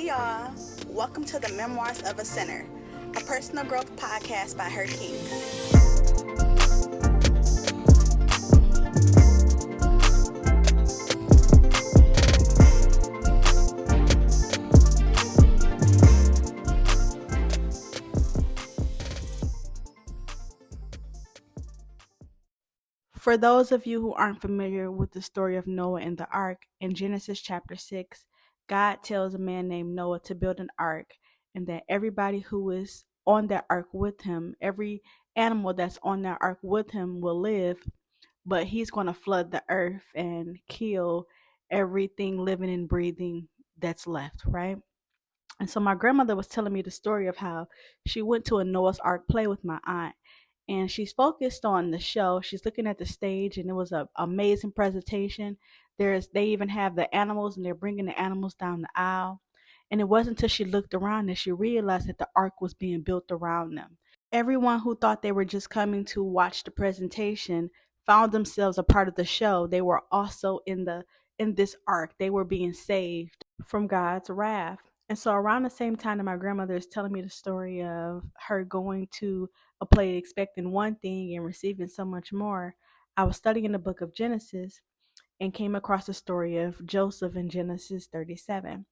Hey y'all, welcome to the Memoirs of a Sinner, a personal growth podcast by Her Kinkz. For those of you who aren't familiar with the story of Noah and the ark, in Genesis chapter 6, God tells a man named Noah to build an ark, and that everybody who is on that ark with him, every animal that's on that ark with him will live, but he's going to flood the earth and kill everything living and breathing that's left, right? And so my grandmother was telling me the story of how she went to a Noah's Ark play with my aunt, and she's focused on the show. She's looking at the stage, and it was an amazing presentation. They even have the animals, and they're bringing the animals down the aisle. And it wasn't until she looked around that she realized that the ark was being built around them. Everyone who thought they were just coming to watch the presentation found themselves a part of the show. They were also in this ark. They were being saved from God's wrath. And so around the same time that my grandmother is telling me the story of her going to a play expecting one thing and receiving so much more, I was studying the book of Genesis and came across the story of Joseph in Genesis 37.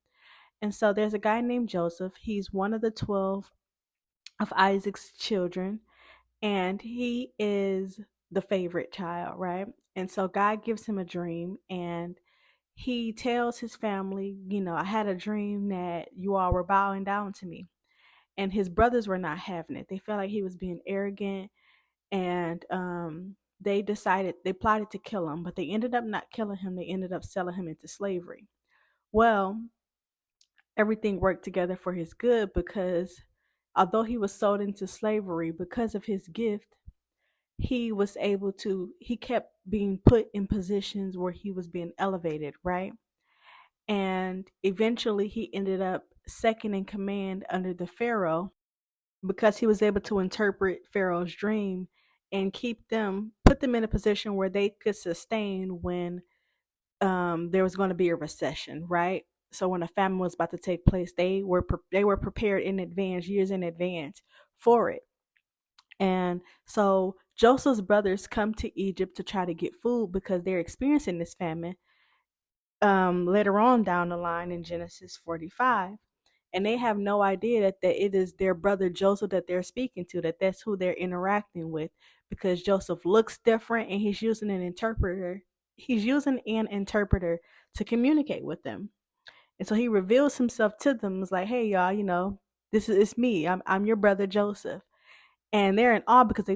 And so there's a guy named Joseph. He's one of the 12 of Isaac's children, and he is the favorite child, right? And so God gives him a dream, and he tells his family, I had a dream that you all were bowing down to me. And his brothers were not having it. They felt like he was being arrogant, and they plotted to kill him, but they ended up not killing him. They ended up selling him into slavery. Well, everything worked together for his good, because although he was sold into slavery, because of his gift, he kept being put in positions where he was being elevated, right? And eventually he ended up second in command under the Pharaoh, because he was able to interpret Pharaoh's dream and put them in a position where they could sustain when there was going to be a recession, right? So when a famine was about to take place, they were prepared in advance, years in advance for it. And so Joseph's brothers come to Egypt to try to get food because they're experiencing this famine later on down the line in Genesis 45. And they have no idea that it is their brother Joseph that they're speaking to, that that's who they're interacting with, because Joseph looks different and he's using an interpreter. He's using an interpreter to communicate with them. And so he reveals himself to them. It's like, hey, y'all, it's me. I'm your brother Joseph. And they're in awe because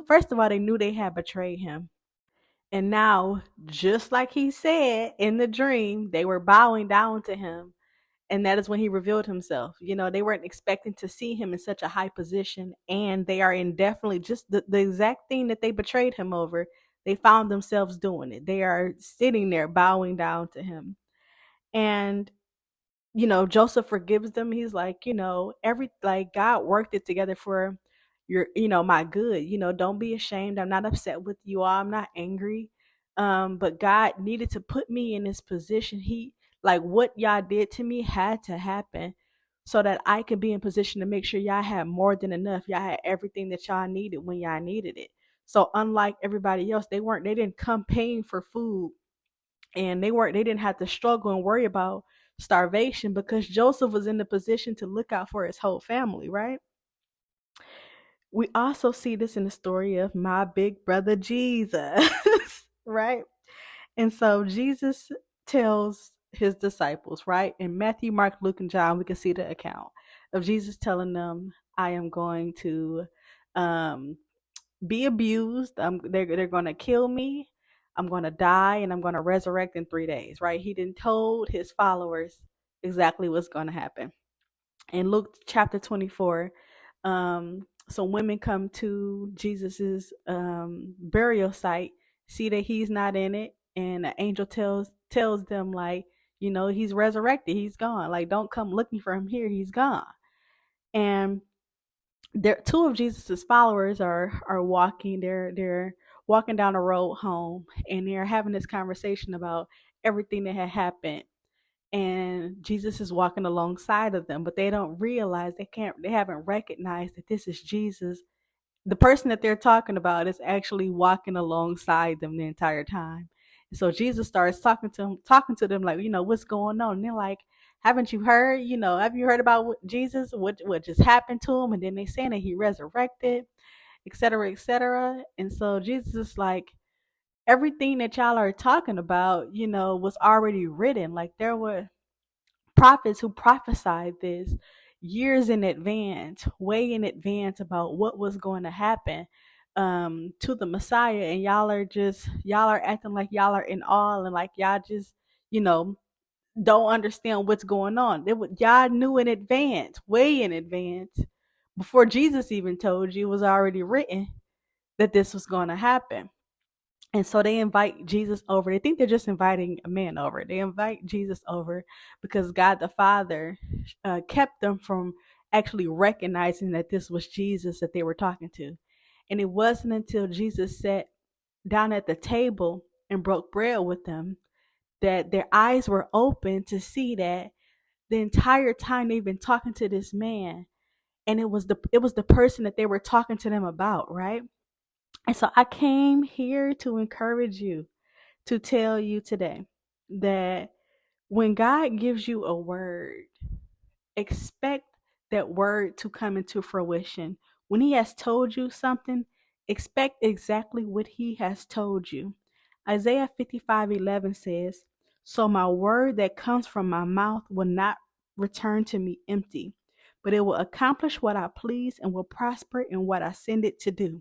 first of all, they knew they had betrayed him. And now, just like he said in the dream, they were bowing down to him. And that is when he revealed himself. They weren't expecting to see him in such a high position. And they are indefinitely just the exact thing that they betrayed him over. They found themselves doing it. They are sitting there bowing down to him. And Joseph forgives them. He's like, God worked it together for my good. Don't be ashamed. I'm not upset with you all. I'm not angry. But God needed to put me in this position. What y'all did to me had to happen so that I could be in position to make sure y'all had more than enough. Y'all had everything that y'all needed when y'all needed it. So unlike everybody else, they didn't come paying for food, and they didn't have to struggle and worry about starvation, because Joseph was in the position to look out for his whole family, right? We also see this in the story of my big brother Jesus, right? And so Jesus tells his disciples, right? In Matthew, Mark, Luke, and John, we can see the account of Jesus telling them, I am going to be abused. They're going to kill me. I'm going to die, and I'm going to resurrect in 3 days, right? He didn't told his followers exactly what's going to happen. In Luke chapter 24, some women come to Jesus's burial site, see that he's not in it, and an angel tells them, like, he's resurrected, he's gone. Like, don't come looking for him here, he's gone. And two of Jesus's followers are walking. They're walking down the road home, and they're having this conversation about everything that had happened. and Jesus is walking alongside of them, but they don't realize, they haven't recognized that this is Jesus. The person that they're talking about is actually walking alongside them the entire time. And so Jesus starts talking to them like, what's going on? And they're like, haven't you heard? Have you heard about Jesus? What just happened to him? And then they saying that he resurrected, et cetera, et cetera. And so Jesus is like, everything that y'all are talking about, was already written. Like, there were prophets who prophesied this years in advance, way in advance, about what was going to happen to the Messiah, and y'all are acting like y'all are in awe, and like y'all just you know don't understand what's going on. Y'all knew in advance, way in advance, before Jesus even told you. It was already written that this was going to happen. And so they invite Jesus over. They think they're just inviting a man over. They invite Jesus over because God the Father kept them from actually recognizing that this was Jesus that they were talking to. And it wasn't until Jesus sat down at the table and broke bread with them that their eyes were open to see that the entire time they've been talking to this man, and it was the person that they were talking to them about, right? And so I came here to encourage you, to tell you today that when God gives you a word, expect that word to come into fruition. When he has told you something, expect exactly what he has told you. Isaiah 55:11 says, "So my word that comes from my mouth will not return to me empty, but it will accomplish what I please and will prosper in what I send it to do."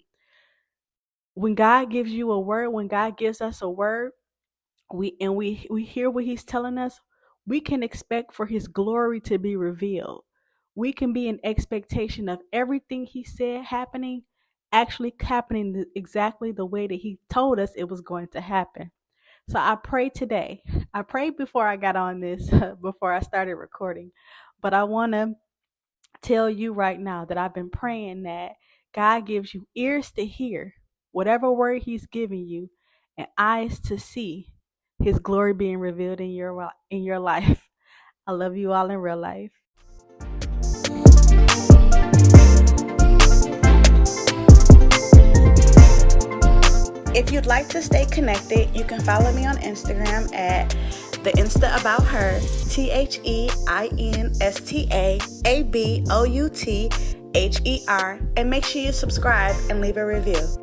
When God gives you a word, when God gives us a word, we hear what he's telling us, we can expect for his glory to be revealed. We can be in expectation of everything he said happening, actually happening exactly the way that he told us it was going to happen. So I pray today. I prayed before I got on this, before I started recording, but I want to tell you right now that I've been praying that God gives you ears to hear whatever word he's giving you, and eyes to see his glory being revealed in your life. I love you all in real life. If you'd like to stay connected, you can follow me on Instagram at the Insta About Her, TheinstaAboutHer, and make sure you subscribe and leave a review.